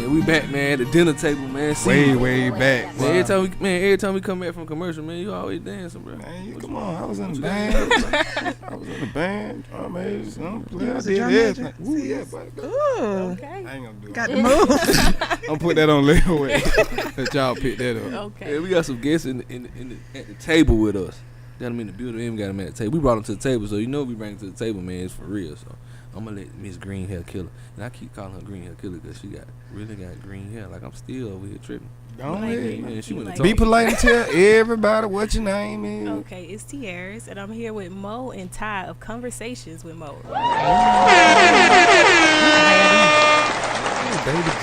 Man, we back, man, at the dinner table, man. Way back. Man, every time we come back from commercial, man, you always dancing, bro. Man, come on. I was in the band. Drum major. I did everything. Ooh, yeah, buddy. Ooh. Okay. I ain't gonna do it. Got the move. I'm put that on layaway. Let y'all pick that up. Okay. Yeah, we got some guests at the table with us. Got them in the building and got them at the table. We brought them to the table, so you know we bring them to the table, man. It's for real, so. I'm gonna let Miss Green Hair Killer, and I keep calling her Green Hair Killer because she really got green hair. Like I'm still over here tripping. Go ahead. Man, she went to Be talk. polite and tell everybody what your name is. Okay, it's Tier's, and I'm here with Mo and Ty of Conversations with Mo. Baby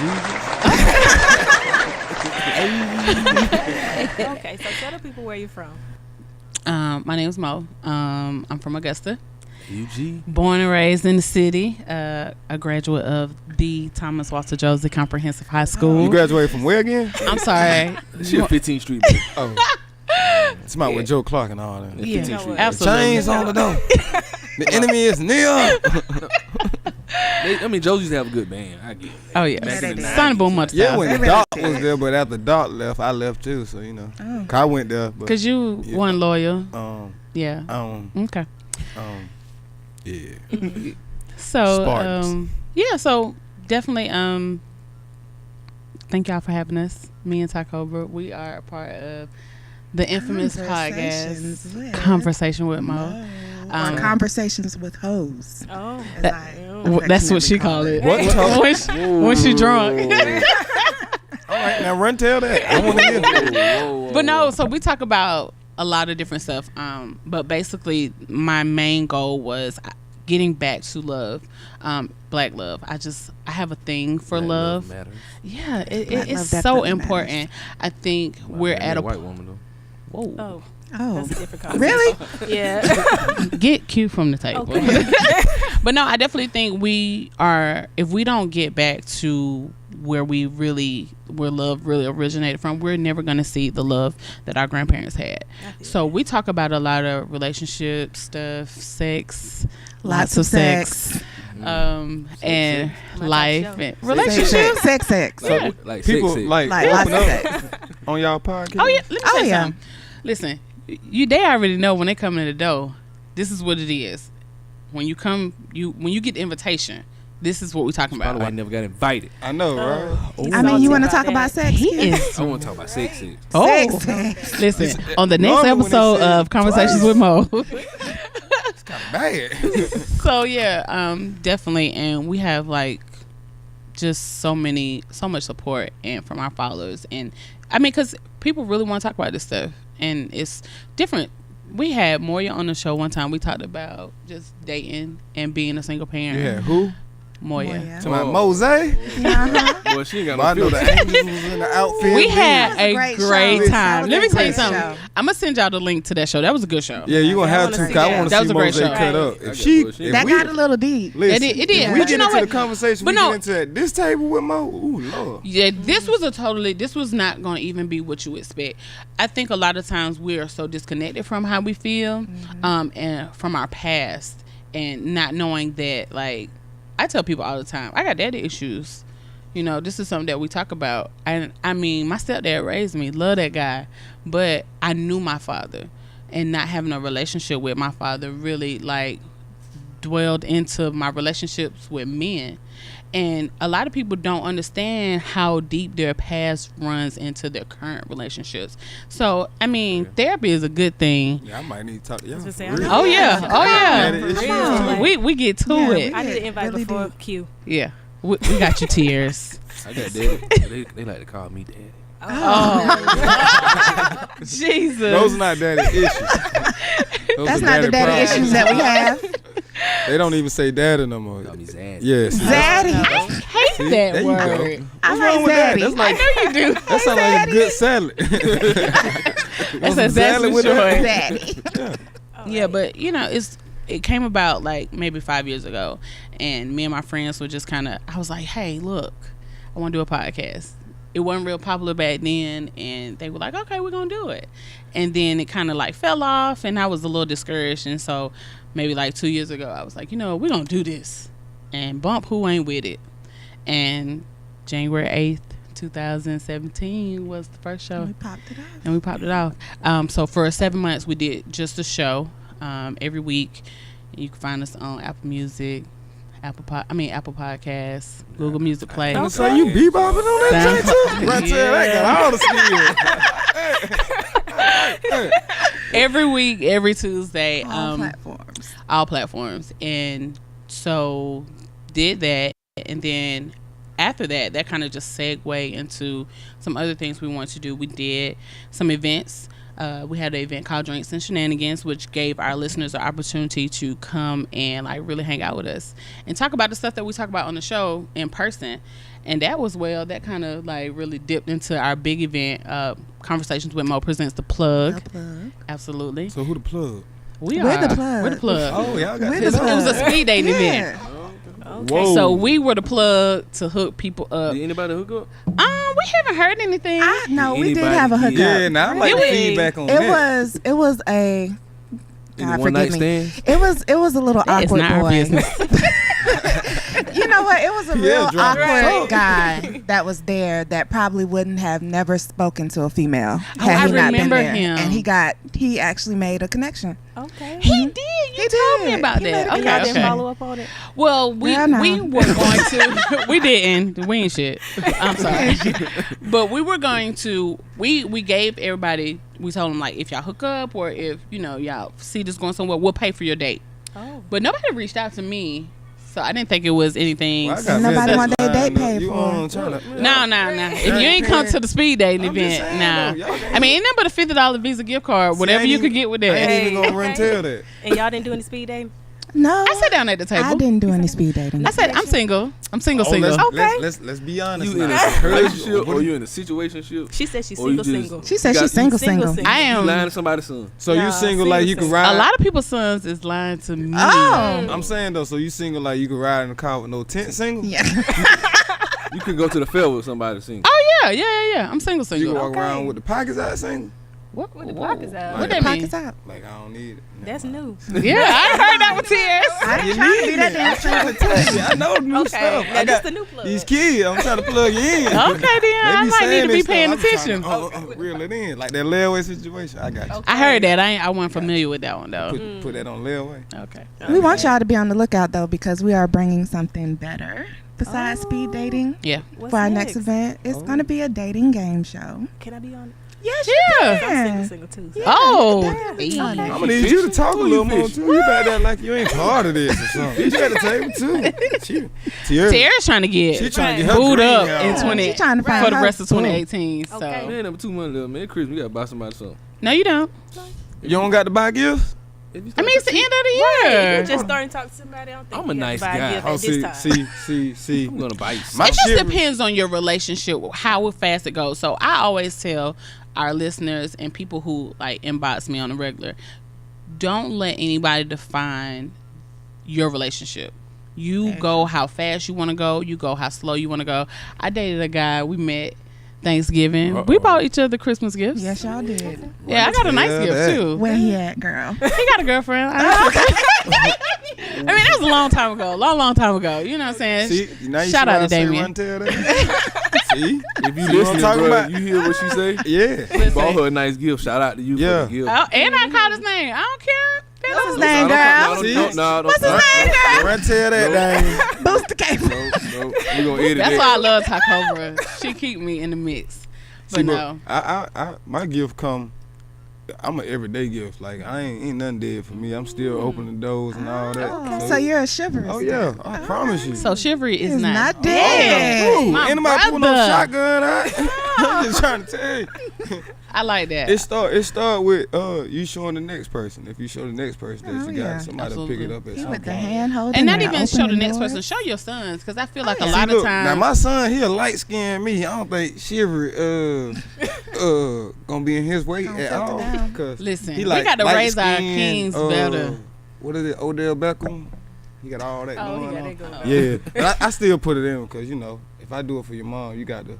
Jesus. Okay, so tell the people where you're from. My name's Mo. I'm from Augusta. UG. Born and raised in the city. A graduate of the Thomas Walter Josie Comprehensive High School. You graduated from where again? I'm sorry. She a 15th Street bitch. Oh. It's about with Joe Clark and all that. Yeah, 15th Street. absolutely. Chains on the door. The enemy is near. Joe's used to have a good band. I get it. Oh, yeah. Back in the Son Boom much Yeah, time. when Doc was there, but after Doc left, I left too. So, you know. Oh. I went there. Because you weren't loyal. Yeah. Okay. Yeah. So, Spartans. so definitely, thank y'all for having us. Me and Tai Kobra, we are a part of the infamous podcast Conversation with Mo. Or Conversations with Hoes. Oh, That's what she called it. What? when she drunk. All right, now run tell that. I want to hear. But no, so we talk about a lot of different stuff. But basically, my main goal was getting back to love, black love. I have a thing for Black love. matters. Yeah, Black it's love so definitely important. matters. I think we're at a white woman though. Whoa. Oh, that's a different conversation. really? Yeah. Get Q from the table. Okay. But no, I definitely think if we don't get back to where love really originated from, we're never going to see the love that our grandparents had. So we talk about a lot of relationship stuff, sex, lots of sex. And life and relationships. Sex. So, like People sexy. like lots open of up sex. on y'all podcast. Oh yeah, let me tell you yeah. something. Listen, they already know when they come in the door. This is what it is. When you get the invitation, this is what we're talking Probably about. why I never got invited. I know, right? I mean, you want to talk about sex? He is. I want to talk about sex. Sex. Listen, on the next Normally when they episode say of Conversations twice. with Mo. It's kind of bad. So yeah, definitely, and we have like just so much support and from our followers, and I mean, because people really want to talk about this stuff, and it's different. We had Moya on the show one time. We talked about just dating and being a single parent. Yeah, who? Moya. To my Mose. I Well, she ain't got know no the filter. angels was in the outfit. We had That was a a great great show. time. That Let me was a tell you great something. show. I'm gonna send y'all the link to that show. That was a good show. Yeah, you gonna I have wanna to. see 'Cause I that. want That to was see a great Mose show. cut up. That If she, got That if got we, a little deep. listen, It did. if But we you get know into the what? conversation, But we no. get into this table with Mo. Ooh, Lord. Yeah, this was not going to even be what you expect. I think a lot of times we are so disconnected from how we feel, and from our past, and not knowing that, like, I tell people all the time, I got daddy issues. You know, this is something that we talk about. And I mean, my stepdad raised me, love that guy, but I knew my father, and not having a relationship with my father really like dwelled into my relationships with men. And a lot of people don't understand how deep their past runs into their current relationships. So, I mean, therapy is a good thing. Yeah, I might need to talk to y'all. I was for gonna say, real. Oh yeah, Daddy oh issues yeah. too. We get to Yeah, it. I need an invite Really before do. Q. Yeah, we got you, Tears. I got daddy. They like to call me daddy. Oh, Jesus. Those are not daddy issues. Those That's are not the daddy problems. issues that we have. They don't even say daddy no more. Call me Zaddy. Yes. Zaddy. I hate See, that there you word. go. I What's like wrong with that? Zaddy. That's like, I know you do. that sounds like a good salad. That's a salad Zaddy with that? Zaddy. Yeah, but you know, it came about like maybe 5 years ago, and me and my friends were just kind of. I was like, "Hey, look, I want to do a podcast." It wasn't real popular back then, and they were like, "Okay, we're gonna do it." And then it kind of like fell off, and I was a little discouraged. And so maybe like 2 years ago, I was like, "You know, we're gonna do this," and bump who ain't with it. And January 8th, 2017 was the first show. And we popped it off. So for 7 months, we did just a show every week. You can find us on Apple Music, Apple Podcasts, Google Music Play. And so you bebopping on that thing too? Right there, that got all the skills. Every week, every Tuesday. All platforms. All platforms. And so did that. And then after that kind of just segued into some other things we wanted to do. We did some events. We had an event called Drinks and Shenanigans, which gave our listeners the opportunity to come and like really hang out with us and talk about the stuff that we talk about on the show in person. And that kind of like really dipped into our big event, Conversations with Mo presents The Plug. Absolutely. So who the plug? We're the plug. We're the plug. Oh, y'all got We're this. the It was a plug. speed dating event. Okay. Whoa. So we were the plug to hook people up. Did anybody hook up? We haven't heard anything. No, we did Anybody have a hookup. Yeah, now I like Really? feedback on It that. was a Any God one night forgive me. stand? It was a little That is awkward not our boy. business. You know what? It was a Yeah, real drop it. awkward guy that was there that probably wouldn't have never spoken to a female I had he not been remember there. him. And he actually made a connection. Okay. He did. You told me did. about He that. made a And y'all Okay. didn't follow up on it? Well, we Hell no. we were going to. We didn't. We ain't shit. I'm sorry. But we were going to. We gave everybody. We told them like if y'all hook up or if y'all see this going somewhere, we'll pay for your date. Oh. But nobody reached out to me, so I didn't think it was anything. Well, I got Nobody messages want their date lined up. paid You for. on trying to- No. If you ain't come to the speed dating I'm just event, saying, nah. though, y'all can't- I mean, ain't nothing but a $50 Visa gift card, whatever ain't you even- could get with I that. ain't even gonna run Okay. tell that. And y'all didn't do any speed dating? No, I sat down at the table. I didn't do any speed dating. I said, I'm single. I'm single. Let's be honest. You in now. a relationship or you in a situationship? She said she's Or you single. just- She said You she's got- single, single, single. single. I You am. lying to somebody's son. So Nah, you single like you can single. ride? A lot of people's sons is lying to me. Oh. I'm saying though, so you single like you can ride in a car with no tent single? Yeah. You could go to the fair with somebody single. Oh yeah. I'm single. You can walk Okay. around with the pockets out single? What With the pockets out. What that mean? Pockets out. Like I don't need it. That's new. Yeah, I heard that with tears. I ain't trying to be that damn single. I know new Okay. stuff. Now I this got the new plug. these kids. I'm trying to plug you in. Okay, then I might need to be paying I'm trying attention. to, reel it in like that layaway situation. I got you. I heard that. I wasn't familiar with that one though. Put that on layaway. Okay. We want y'all to be on the lookout though because we are bringing something better besides speed dating Yeah. What's for our next event. It's Oh. going to be a dating game show. Can I be on it? Yes, Yeah. I'm single too. So. Oh. definitely on it. I'm gonna need you to talk a Who little you more fish? too. You better act like you ain't part of this or something. You at the table too. Tara's trying to She get trying to get her booed green up hair in on. 20 She trying to find for the her rest of boo. 2018. So Okay. Man, number 2 months, little man. Christmas, we gotta buy somebody something. no, you don't. You don't got to buy gifts? If you I mean, it's the end of the You year. just starting to talk to somebody. I don't think I'm a you gotta nice buy guy. gift Oh, at this time. see. I'm gonna buy you My something. It just shit- depends on your relationship, how fast it goes. So I always tell our listeners and people who like inbox me on a regular, don't let anybody define your relationship. You go how fast you want to go. You go how slow you want to go. I dated a guy. We met Thanksgiving. We bought each other Christmas gifts. Yes, y'all did. Yeah, I got a nice Yeah, gift that. too. Where he at, girl? He got a girlfriend. I mean, that was a long time ago. Long time ago. You know what I'm saying? See, now you Shout see out why I to say Damien. run tell that? See? If you See what I'm listening, talking bro, about? you hear what she say? Yeah. Bought her a nice gift. Shout out to you Yeah. for the gift. Oh, and I called his name. I don't care. What's his No, name, girl? See? What's his name, girl? Run tell that thing. Boost the cable. No, we gonna edit That's that. why I love Tai Kobra. She keep me in the mix. But See, no. I my gift come. I'm an everyday gift. Like I ain't nothing dead for me. I'm still opening doors and all that. Oh, so you're a chivalrous. Oh yeah, I promise you. So chivalry is It's not, not dead. dead. Ooh, My anybody pull no brother. shotgun out? I'm just trying to tell you. I like that. It start with you showing the next person. If you show the next person that Oh, you got, yeah. somebody will pick it up at He some with the point. hand holding. and not even show the opening next doors. person. Show your sons, because I feel like yeah. a See, lot Look, of times. now my son, he a light skinned me. I don't think chivalry gonna be in his way Gonna at filter all. down. 'Cause Listen, he we like got to raise our light-skinned, kings better. What is it, Odell Beckham? He got all that Oh, going yeah, on. they go. Yeah, but I still put it in because if I do it for your mom, you got to.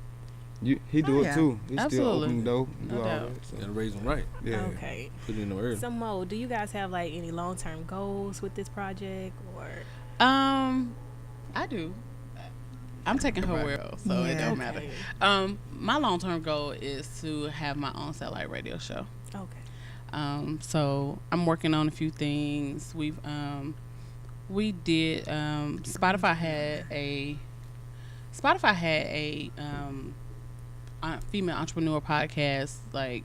He do Oh, it yeah. too. He still Absolutely. open the door, do No all doubt. that. So, Gotta raise them right. yeah. Okay. Put it in the early. So Mo, do you guys have like any long-term goals with this project or? I do. I'm taking her Right. word, so it Yeah. don't matter. My long-term goal is to have my own satellite radio show. Okay. So I'm working on a few things. We did Spotify had a female entrepreneur podcast like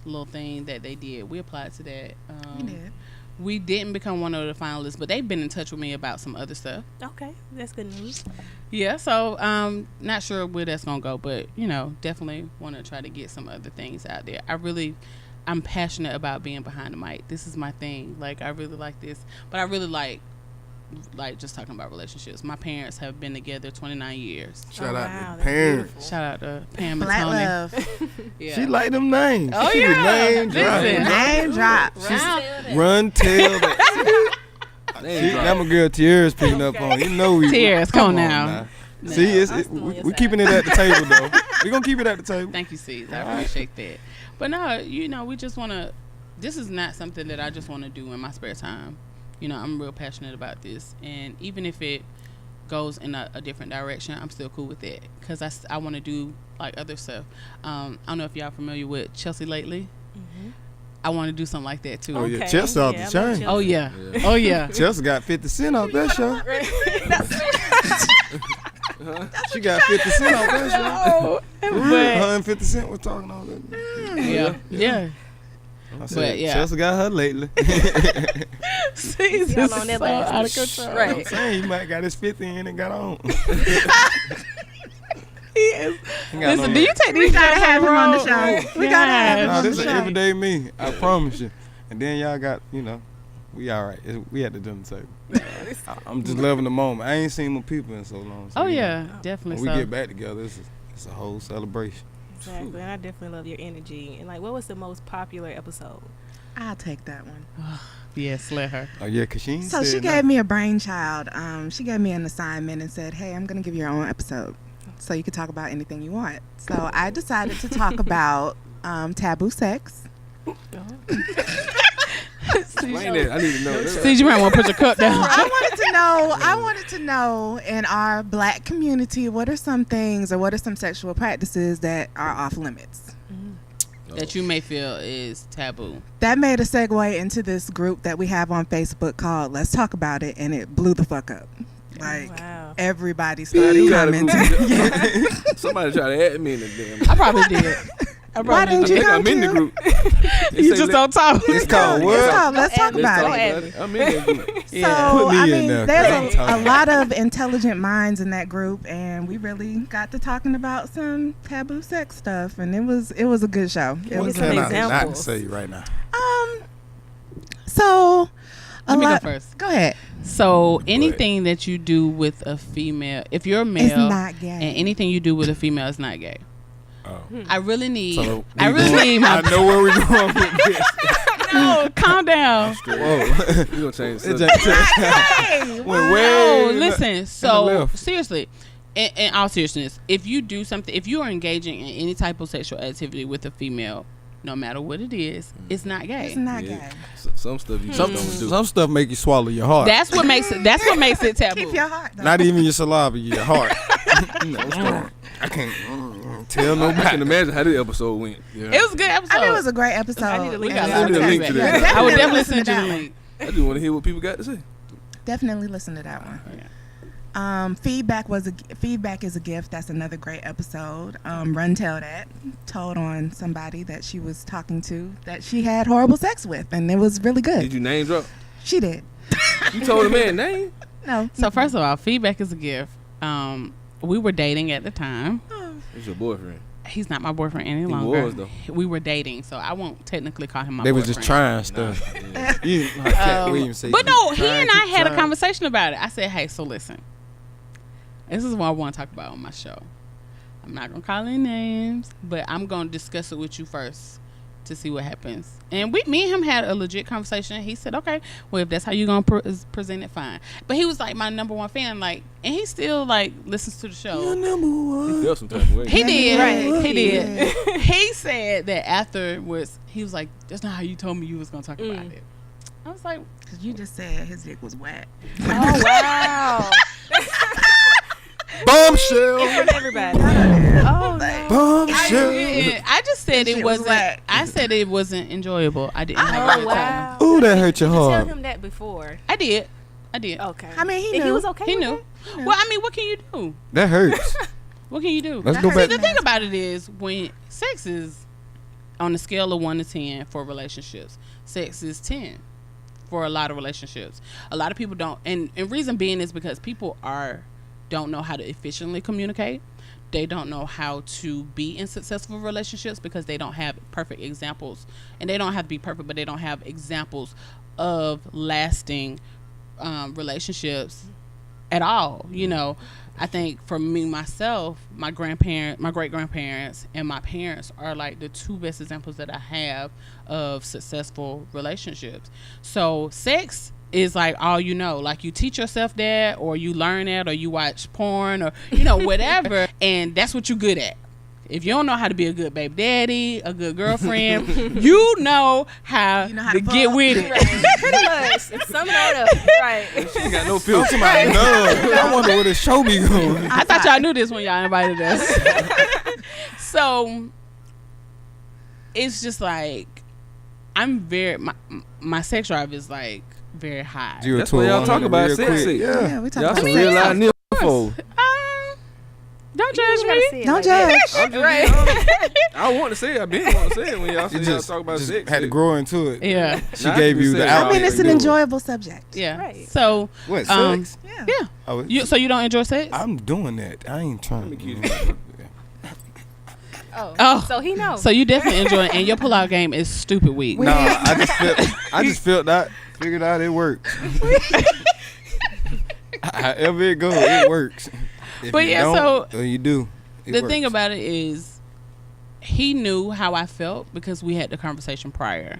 little thing that they did. We applied to that. We did. We didn't become one of the finalists, but they've been in touch with me about some other stuff. Okay, that's good news. Yeah, so not sure where that's gonna go, but definitely want to try to get some other things out there. I'm passionate about being behind the mic. This is my thing. Like I really like this, but I really like just talking about relationships. My parents have been together 29 years. Shout Oh, out wow, to that's parents. beautiful. Shout out to Pam and Black Tony. love. Yeah. She like them names. Oh, She yeah. name Listen. dropping. Name drop. Run, tell that. They ain't That my girl Tears picking up on. You know we. Tears, come on now. No. See, I'm still on your we side. keeping it at the table though. We gonna keep it at the table. Thank you, C's. I appreciate that. But no, we just want to. This is not something that I just want to do in my spare time. I'm real passionate about this, and even if it goes in a different direction, I'm still cool with it because I want to do like other stuff. I don't know if y'all familiar with Chelsea lately. Mhm. I want to do something like that too. Oh, yeah. Okay. Chelsea off the I love chain. Chelsea. Oh yeah. Yeah. Oh yeah. Chelsea got 50 cent off that show. She got 50 cent off that show. But 150 cent was talking all that. yeah. I But, said, yeah. Chelsea got her lately. See, Y'all this on is that so last out of control. I'm Right. saying he might got his 50 in and got on. He is. He got Listen, no- do you take We these gotta shots have him on the road? show. We gotta have him No, on the this is show. everyday me. I promise you. And then y'all got, we all right. We at the dinner table. I'm just loving the moment. I ain't seen my people in so long. So, Oh yeah, definitely. When So we get back together, it's a whole celebration. Exactly, and I definitely love your energy. And like, what was the most popular episode? I'll take that one. yes, let her. Oh yeah, cause she ain't So she said gave me a brainchild. She gave me an assignment and said, "Hey, I'm gonna give you your own episode, so you can talk about anything you want." So I decided to talk about taboo sex. Explain that. I need to know. See, you might want to put your cup down. I wanted to know in our black community, what are some things or what are some sexual practices that are off limits? That you may feel is taboo. That made a segue into this group that we have on Facebook called Let's Talk About It, and it blew the fuck up. Like, Wow. everybody started you got a commenting. group. Somebody try to add me in the damn. I probably did. Why didn't you I think come I'm in the to? group. They You say just let- don't talk. It's called It's what? called Let's Talk Let's About talk It. about it. I'm in that group. So, Yeah. Put me I in mean, there, there's cause I'm a lot of intelligent minds in that group, and we really got to talking about some taboo sex stuff, and it was a good show. It Can we was get some Tell amazing. not to examples? say right now. So Let me go first. Go ahead. So anything that you do with a female, if you're a male, It's not gay. and anything you do with a female is not gay. Oh. I really need. So I really need I my. know where we're going with this. No, calm down. Whoa. We gonna change the It subject. just went way. No, listen. the So left. seriously, in all seriousness, if you do something, if you are engaging in any type of sexual activity with a female, no matter what it is, it's not gay. It's not Yeah. gay. Some stuff you just don't do. Some stuff make you swallow your heart. That's what makes it. That's what makes it taboo. Keep your heart. Though. Not even your saliva, your heart. I can't tell I can nobody. imagine how this episode went. Yeah. It was a good episode. I mean, it was a great episode. I need to We link got to a that. lot of link to feedback. that. I would definitely listen to send you the that one. link. I just want to hear what people got to say. Definitely listen to that one. Feedback is a gift. That's another great episode. Run Tell That told on somebody that she was talking to that she had horrible sex with, and it was really good. Did you name drop? She did. You told the man name? No. So first of all, feedback is a gift. We were dating at the time. It's your boyfriend. He's not my boyfriend any He longer. was, though. We were dating, so I won't technically call him my They boyfriend. was just trying stuff. Yeah. You, like Cat Williams say, But keep no, he trying, and I keep had a trying. conversation about it. I said, hey, so listen. This is what I want to talk about on my show. I'm not going to call any names, but I'm going to discuss it with you first to see what happens. And me and him had a legit conversation. He said, okay, well, if that's how you're going to present it, fine. But he was like my number one fan, like, and he still like listens to the show. You're number one. He felt some type of way. He did. Right. He did. He said that afterwards, he was like, that's not how you told me you was going to talk about it. I was like, Because you just said his dick was wet. Oh wow. Bombshell. In front of everybody. Oh, no. Bombshell. I just said That it shit was wasn't. whack. I said it wasn't enjoyable. I didn't have a Oh, good time. wow. Ooh, that hurt your You tell heart. him that before. I did. Okay. I mean, he And knew. was okay He with knew. it? Well, I mean, what can you do? That hurts. What can you do? Let's That go hurts. back. See, the thing about it is, when sex is on a scale of 1 to 10 for relationships, sex is 10 for a lot of relationships. A lot of people don't, and reason being is because people don't know how to efficiently communicate. They don't know how to be in successful relationships because they don't have perfect examples, and they don't have to be perfect, but they don't have examples of lasting relationships at all. You know, I think for me myself, my great grandparents and my parents are like the two best examples that I have of successful relationships. So sex is like all you know. Like, you teach yourself that, or you learn that, or you watch porn, or whatever, and that's what you're good at. If you don't know how to be a good baby daddy, a good girlfriend, you know how to get with it. Right. Pretty much. Sum it all up. Right. She ain't got no filter. I wonder where the show be going. I thought y'all knew this when y'all invited us. So it's just like, I'm very, my sex drive is like very high. That's why y'all talk about sex. Yeah, we talk Y'all about some sex. real live nympho. Don't judge me. Don't judge. I'm just Right. being honest. I want to say it. I been want to say it when y'all say y'all talk about just sex. had to grow into it. Yeah. She gave you the I I outlet. mean, it's an to do it. enjoyable subject. Yeah. Right. So, What, sex? Yeah. yeah. Oh, So you don't enjoy sex? I'm doing that. I ain't trying Let me to. keep it. Oh. So he knows. So you definitely enjoy it, and your pull-out game is stupid weak. Nah, I just felt that. Figured out it works. However it goes, it works. If But you yeah, don't, or you do. It The works. thing about it is, he knew how I felt because we had the conversation prior.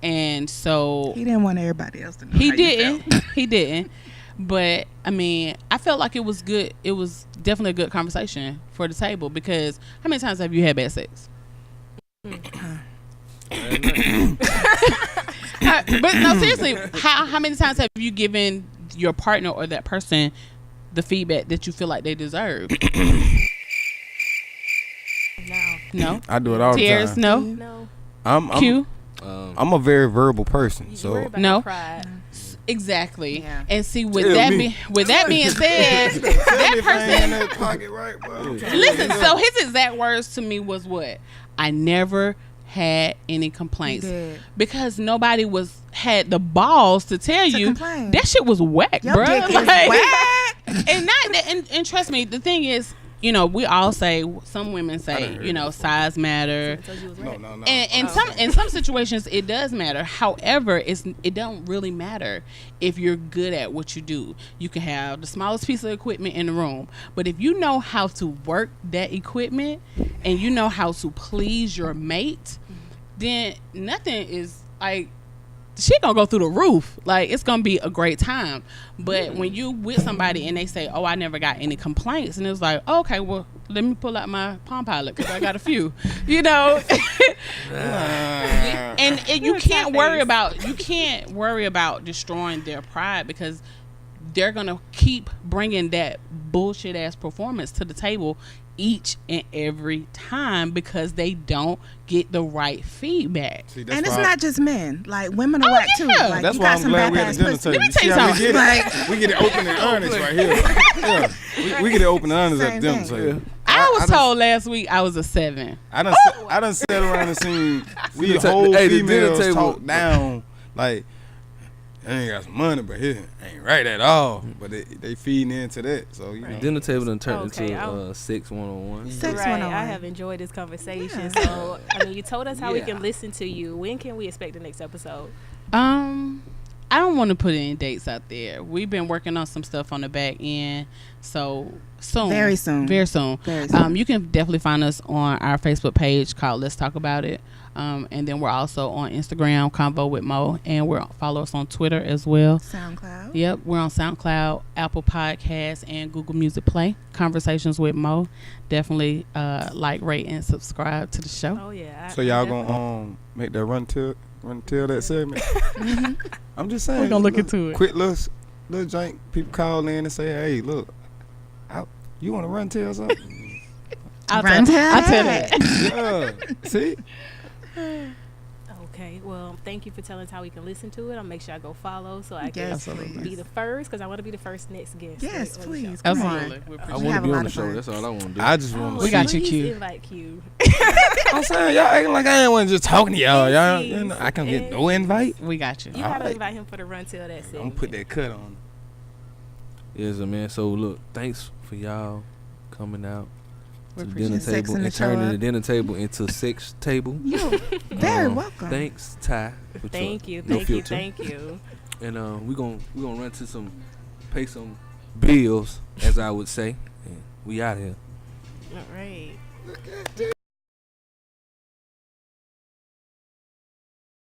And so He didn't want everybody else to know. he how you felt. he didn't. But I mean, I felt like it was good. It was definitely a good conversation for the table, because how many times have you had bad sex? But no, seriously, how many times have you given your partner or that person the feedback that you feel like they deserve? No. No. I do it all Tears? the time. No. No. Q? I'm a very verbal person, You so worry about No. your pride. Exactly. Yeah. And see, with Tell that me. being said, that person. that pocket right, bro. Listen, so his exact words to me was what? I never had any complaints, He did. because nobody had the balls to tell To you complain. that shit was whack, Your bro. dick is whack. And trust me, the thing is, we all say, some women say, size matter. So you was No, right. no, no. And in some situations it does matter. However, it don't really matter if you're good at what you do. You can have the smallest piece of equipment in the room, but if you know how to work that equipment and you know how to please your mate, then nothing is like, she gonna go through the roof. Like, it's gonna be a great time. But when you with somebody and they say, "Oh, I never got any complaints," and it's like, oh, okay, well, let me pull out my Palm Pilot because I got a few, and you can't worry about destroying their pride, because they're gonna keep bringing that bullshit ass performance to the table each and every time because they don't get the right feedback. See, that's And it's why- not just men. Like, women are whack too. yeah. Like, That's you why got I'm some glad we bad at ass the dinner pussy. table. Let me tell you See how something. we get it? We get it open and honest right here. Yeah. We get it open and honest at Same the dinner thing. table. I was done- told last week I was a 7. I done sat around and seen we Dinner ta- whole hey, the dinner females table- talk down like, I ain't got some money, but here ain't right at all. But they feeding into that, so you know. Dinner table done turned Okay, into sex 101. Sex Right. 101. I have enjoyed this conversation. Yeah. So, I mean, you told us how we Yeah. can listen to you. When can we expect the next episode? I don't want to put any dates out there. We've been working on some stuff on the back end, so soon, Very soon. very soon. Very soon. You can definitely find us on our Facebook page called Let's Talk About It, and then we're also on Instagram, Convo with Mo, and follow us on Twitter as well. SoundCloud. Yep, we're on SoundCloud, Apple Podcasts, and Google Music Play. Conversations with Mo. Definitely like, rate, and subscribe to the show. Oh, yeah. So y'all gonna make that run till that segment? I'm just saying. We're gonna look into it. Quick little jank. People call in and say, "Hey, look, You want to run tell something? I'll Run tell that. that. Yeah. See? Okay, well, thank you for telling us how we can listen to it. I'll make sure I go follow so I Yes, can please. be the first, because I want to be the first next guest. Yes, on the show. please. Come Absolutely. on. We I appreciate want have to a be lot on the of show. fun. That's all I want to do. I just want Oh, to We got see. you, please Q. invite Q. I'm saying y'all acting like I ain't want just talking to y'all. Y'all, Yes, you know, I can yes. get no invite. We got you. You gotta Alright. invite him for the run till that I'm segment. gonna put that cut on. Yes, man. So look, thanks for y'all coming out We to the appreciate dinner it. Sex table in the and turning show. the dinner table into sex table. You're very Um, welcome. Thanks, Ty. for Thank you, no thank you, filter. thank you. And we gonna run to pay some bills, as I would say. And we out here. All right.